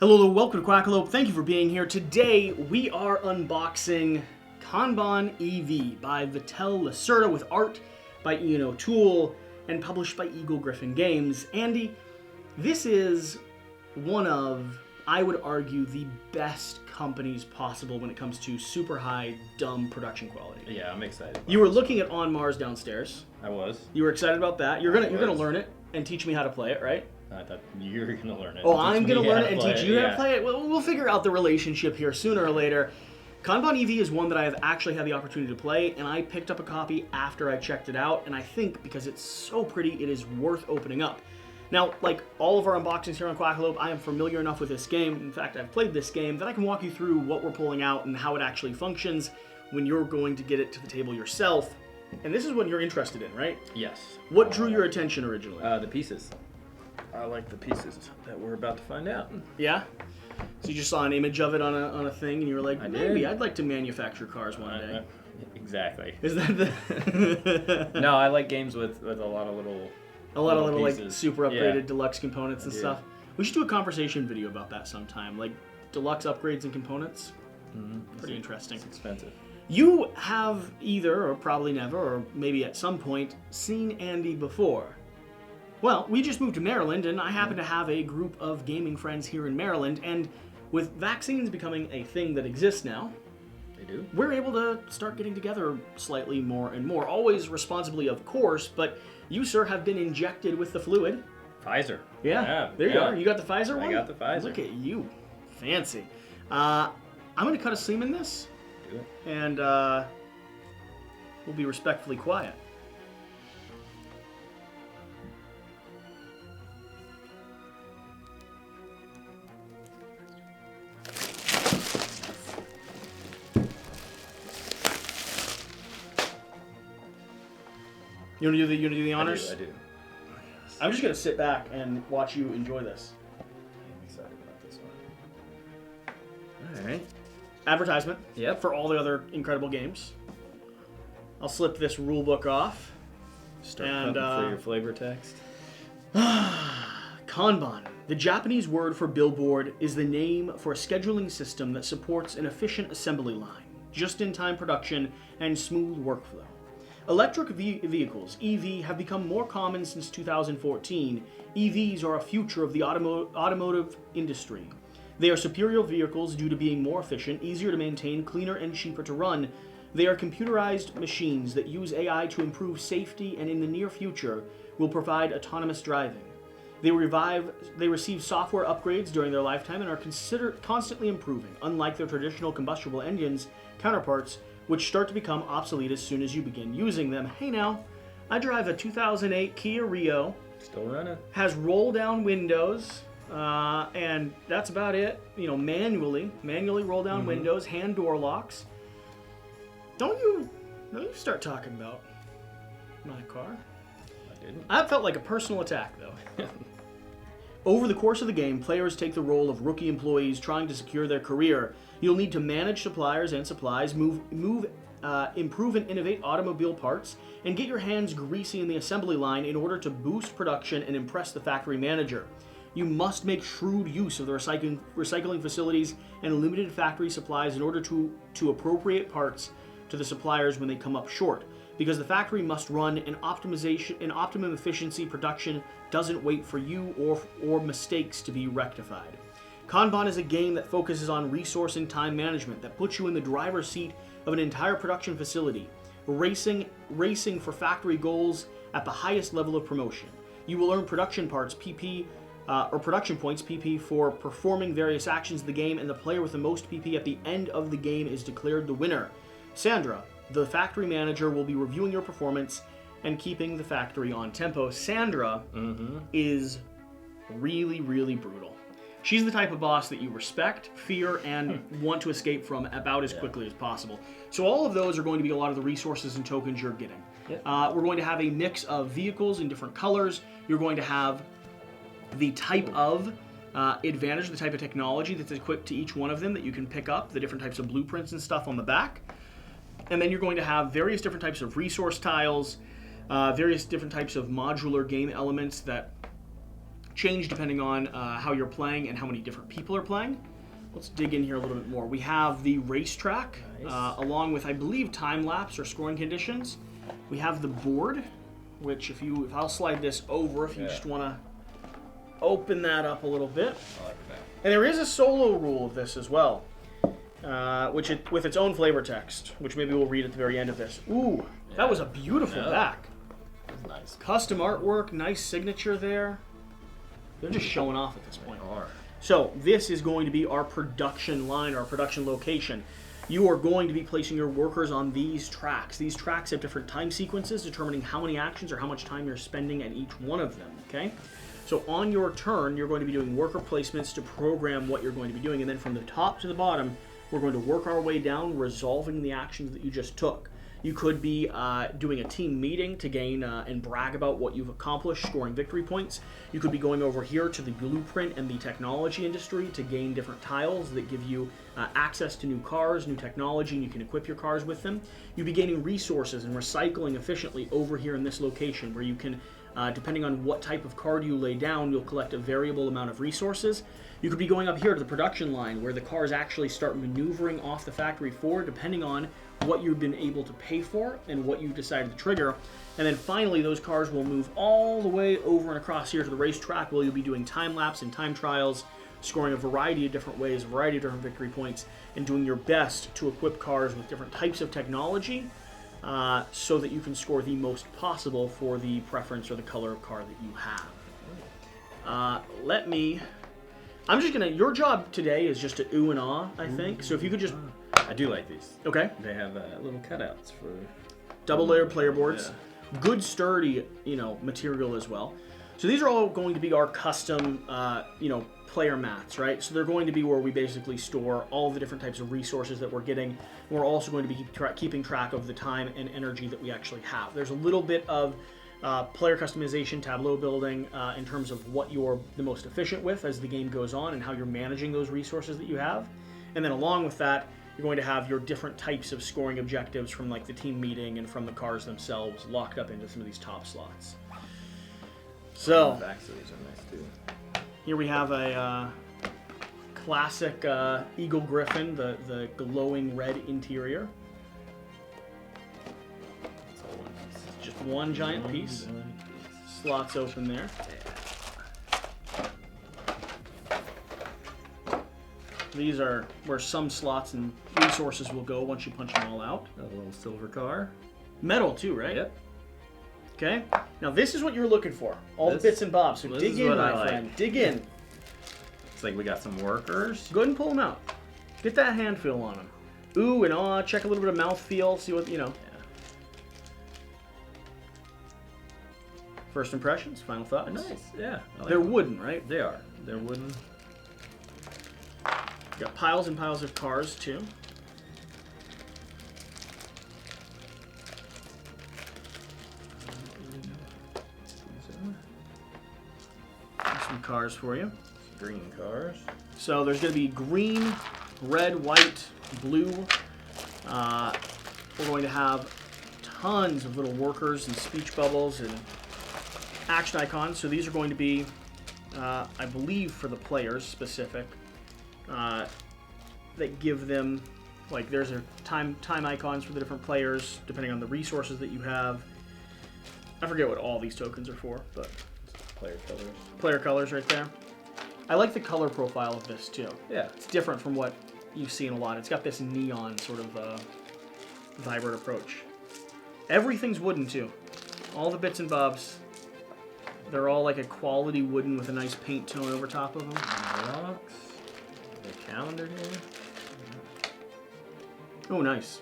Hello, welcome to Quackalope. Thank you for being here. Today we are unboxing Kanban EV by Vittel Lacerda with art by Ian O'Toole and published by Eagle Gryphon Games. Andy, this is one of, I would argue, the best companies possible when it comes to super high, dumb production quality. Yeah, I'm excited. You were looking at On Mars downstairs. I was. You were excited about that. You're gonna learn it and teach me how to play it, right? I thought you were going to learn it. Oh, I'm going to learn it and teach you how to play it? Well, we'll figure out the relationship here sooner or later. Kanban EV is one that I have actually had the opportunity to play, and I picked up a copy after I checked it out, and I think because it's so pretty, it is worth opening up. Now, like all of our unboxings here on Quackalope, I am familiar enough with this game, in fact, I've played this game, that I can walk you through what we're pulling out and how it actually functions when you're going to get it to the table yourself. And this is what you're interested in, right? Yes. What drew your attention originally? The pieces. I like the pieces that we're about to find out. Yeah? So you just saw an image of it on a thing, and you were like, maybe I'd like to manufacture cars one day. Exactly. Is that the... No, I like games with a lot of little... like super upgraded deluxe components and stuff. We should do a conversation video about that sometime, like deluxe upgrades and components. Pretty interesting. It's expensive. You have either, or probably never, or maybe at some point, seen Andy before. Well, we just moved to Maryland, and I happen to have a group of gaming friends here in Maryland, and with vaccines becoming a thing that exists now, we're able to start getting together slightly more and more. Always responsibly, of course, but you, sir, have been injected with the fluid. Pfizer. Yeah, there you are. You got the Pfizer one? I got the Pfizer. Look at you. Fancy. I'm going to cut a seam in this. Do it. And we'll be respectfully quiet. You want to do the honors? I do. I'm just going to sit back and watch you enjoy this. I'm excited about this one. All right. Advertisement. Yep. For all the other incredible games. I'll slip this rule book off. Start for your flavor text. Kanban, the Japanese word for billboard, is the name for a scheduling system that supports an efficient assembly line, just-in-time production, and smooth workflow. Electric vehicles, EV, have become more common since 2014. EVs are a future of the automotive industry. They are superior vehicles due to being more efficient, easier to maintain, cleaner, and cheaper to run. They are computerized machines that use AI to improve safety and in the near future will provide autonomous driving. They receive software upgrades during their lifetime and are constantly improving, unlike their traditional combustible engines counterparts, which start to become obsolete as soon as you begin using them. Hey now, I drive a 2008 Kia Rio. Still running. Has roll-down windows, and that's about it. You know, manually roll-down windows, hand door locks. Don't you start talking about my car. I didn't. That felt like a personal attack, though. Over the course of the game, players take the role of rookie employees trying to secure their career. You'll need to manage suppliers and supplies, improve and innovate automobile parts, and get your hands greasy in the assembly line in order to boost production and impress the factory manager. You must make shrewd use of the recycling facilities and limited factory supplies in order to appropriate parts to the suppliers when they come up short, because the factory must run an optimum efficiency. Production doesn't wait for you or mistakes to be rectified. Kanban is a game that focuses on resource and time management, that puts you in the driver's seat of an entire production facility, racing for factory goals at the highest level of promotion. You will earn production parts, PP, or production points, PP, for performing various actions of the game, and the player with the most PP at the end of the game is declared the winner. Sandra, the factory manager, will be reviewing your performance and keeping the factory on tempo. Sandra is really, really brutal. She's the type of boss that you respect, fear, and want to escape from about as quickly as possible. So all of those are going to be a lot of the resources and tokens you're getting. Yep. We're going to have a mix of vehicles in different colors. You're going to have the type of advantage, the type of technology that's equipped to each one of them that you can pick up, the different types of blueprints and stuff on the back. And then you're going to have various different types of resource tiles, various different types of modular game elements that change depending on how you're playing and how many different people are playing. Let's dig in here a little bit more. We have the racetrack, Nice. along with, I believe, time lapse or scoring conditions. We have the board, which if I'll slide this over if you just want to open that up a little bit. I like that. And there is a solo rule of this as well, with its own flavor text, which maybe we'll read at the very end of this. Ooh, that was a beautiful back. That's nice. Custom artwork, nice signature there. They're just showing off at this point. They are. So this is going to be our production line, our production location. You are going to be placing your workers on these tracks. These tracks have different time sequences determining how many actions or how much time you're spending at each one of them, okay? So on your turn, you're going to be doing worker placements to program what you're going to be doing, and then from the top to the bottom, we're going to work our way down, resolving the actions that you just took. You could be doing a team meeting to gain and brag about what you've accomplished, scoring victory points. You could be going over here to the blueprint and the technology industry to gain different tiles that give you access to new cars, new technology, and you can equip your cars with them. You'd be gaining resources and recycling efficiently over here in this location where you can, depending on what type of card you lay down, you'll collect a variable amount of resources. You could be going up here to the production line where the cars actually start maneuvering off the factory floor depending on what you've been able to pay for and what you decided to trigger. And then finally, those cars will move all the way over and across here to the racetrack where you'll be doing time lapse and time trials, scoring a variety of different ways, a variety of different victory points, and doing your best to equip cars with different types of technology so that you can score the most possible for the preference or the color of car that you have. I'm just gonna, your job today is just to ooh and ah, I think. So if you could just... I do like these. Okay. They have little cutouts for double layered player boards. Yeah. Good sturdy, material as well. So these are all going to be our custom, player mats, right? So they're going to be where we basically store all the different types of resources that we're getting. We're also going to be keeping track of the time and energy that we actually have. There's a little bit of player customization, tableau building in terms of what you're the most efficient with as the game goes on and how you're managing those resources that you have. And then along with that, you're going to have your different types of scoring objectives from like the team meeting and from the cars themselves locked up into some of these top slots. So, the back sleeves are nice too. Here we have a classic Eagle Griffin, the glowing red interior. It's all one piece. Just one giant piece. Slots open there. These are where some slots and resources will go once you punch them all out. A little silver car. Metal too, right? Yep. Okay. Now this is what you're looking for. All the bits and bobs. So dig in, my friend. Dig in. It's like we got some workers. Go ahead and pull them out. Get that hand feel on them. Ooh and ah. Check a little bit of mouth feel. See what, Yeah. First impressions, final thoughts. Nice. Yeah. I like They're them. wooden, right? They are. They're wooden. Got piles and piles of cars too. There's some cars for you. Green cars. So there's going to be green, red, white, blue. We're going to have tons of little workers and speech bubbles and action icons. So these are going to be, I believe, for the players specific. That give them, like, there's a time icons for the different players depending on the resources that you have. I forget what all these tokens are for, but Player colors. player colors right there. I like the color profile of this too. Yeah. It's different from what you see in a lot. It's got this neon sort of vibrant approach. Everything's wooden too. All the bits and bobs. They're all like a quality wooden with a nice paint tone over top of them. Rocks. The calendar here. Oh, nice.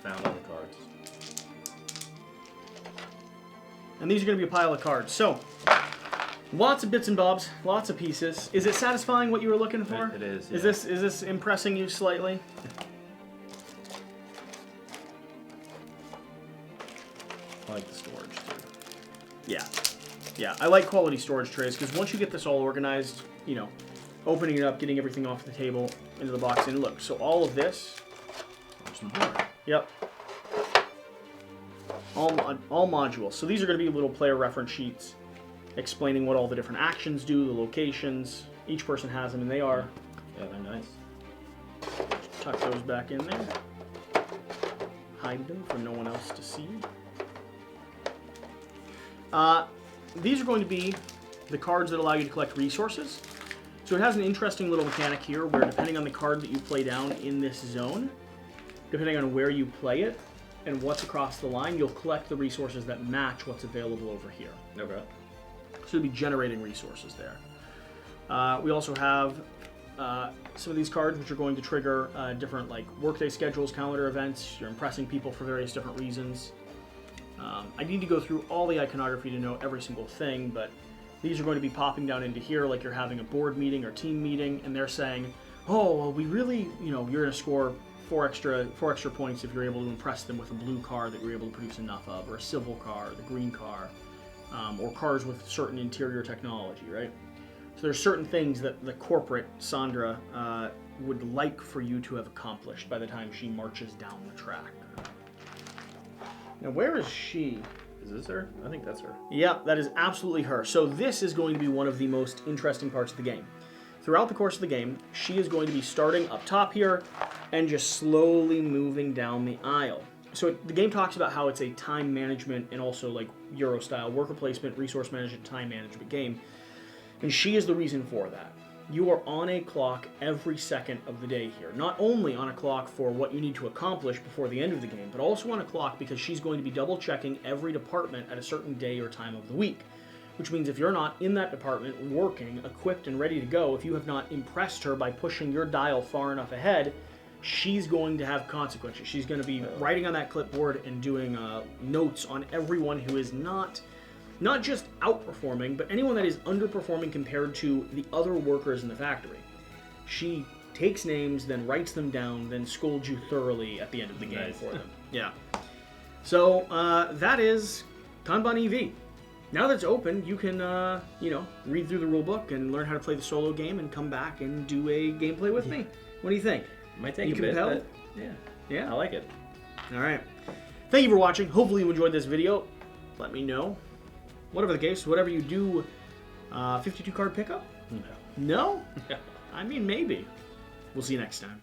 Found all the cards. And these are going to be a pile of cards. So, lots of bits and bobs, lots of pieces. Is it satisfying what you were looking for? It is. Yeah. Is this impressing you slightly? I like the storage too. Yeah. Yeah, I like quality storage trays because once you get this all organized, opening it up, getting everything off the table into the box, and look, so all of this. There's some more. Yep. all modules. So these are going to be little player reference sheets explaining what all the different actions do, the locations. Each person has them, and they are. Yeah, they're nice. Tuck those back in there. Hide them for no one else to see. These are going to be the cards that allow you to collect resources. So it has an interesting little mechanic here where depending on the card that you play down in this zone, depending on where you play it and what's across the line, you'll collect the resources that match what's available over here. Okay. So you'll be generating resources there. We also have some of these cards which are going to trigger different like workday schedules, calendar events. You're impressing people for various different reasons. I need to go through all the iconography to know every single thing, but these are going to be popping down into here like you're having a board meeting or team meeting, and they're saying, oh, well, we really, you're going to score four extra points if you're able to impress them with a blue car that you're able to produce enough of, or a civil car, the green car, or cars with certain interior technology, right? So there's certain things that the corporate Sandra would like for you to have accomplished by the time she marches down the track. Now, where is she? Is this her? I think that's her. Yeah, that is absolutely her. So this is going to be one of the most interesting parts of the game. Throughout the course of the game, she is going to be starting up top here and just slowly moving down the aisle. So the game talks about how it's a time management and also like Euro-style worker placement, resource management, time management game. And she is the reason for that. You are on a clock every second of the day here. Not only on a clock for what you need to accomplish before the end of the game, but also on a clock because she's going to be double checking every department at a certain day or time of the week. Which means if you're not in that department working, equipped and ready to go, if you have not impressed her by pushing your dial far enough ahead, she's going to have consequences. She's going to be writing on that clipboard and doing notes on everyone who is not just outperforming, but anyone that is underperforming compared to the other workers in the factory. She takes names, then writes them down, then scolds you thoroughly at the end of the game for them. Yeah. So that is Kanban EV. Now that it's open, you can read through the rule book and learn how to play the solo game and come back and do a gameplay with me. What do you think? Might take you a bit, compelled? but Yeah. I like it. All right. Thank you for watching. Hopefully you enjoyed this video. Let me know. Whatever the case, whatever you do, 52 card pickup? No. No? I mean, maybe. We'll see you next time.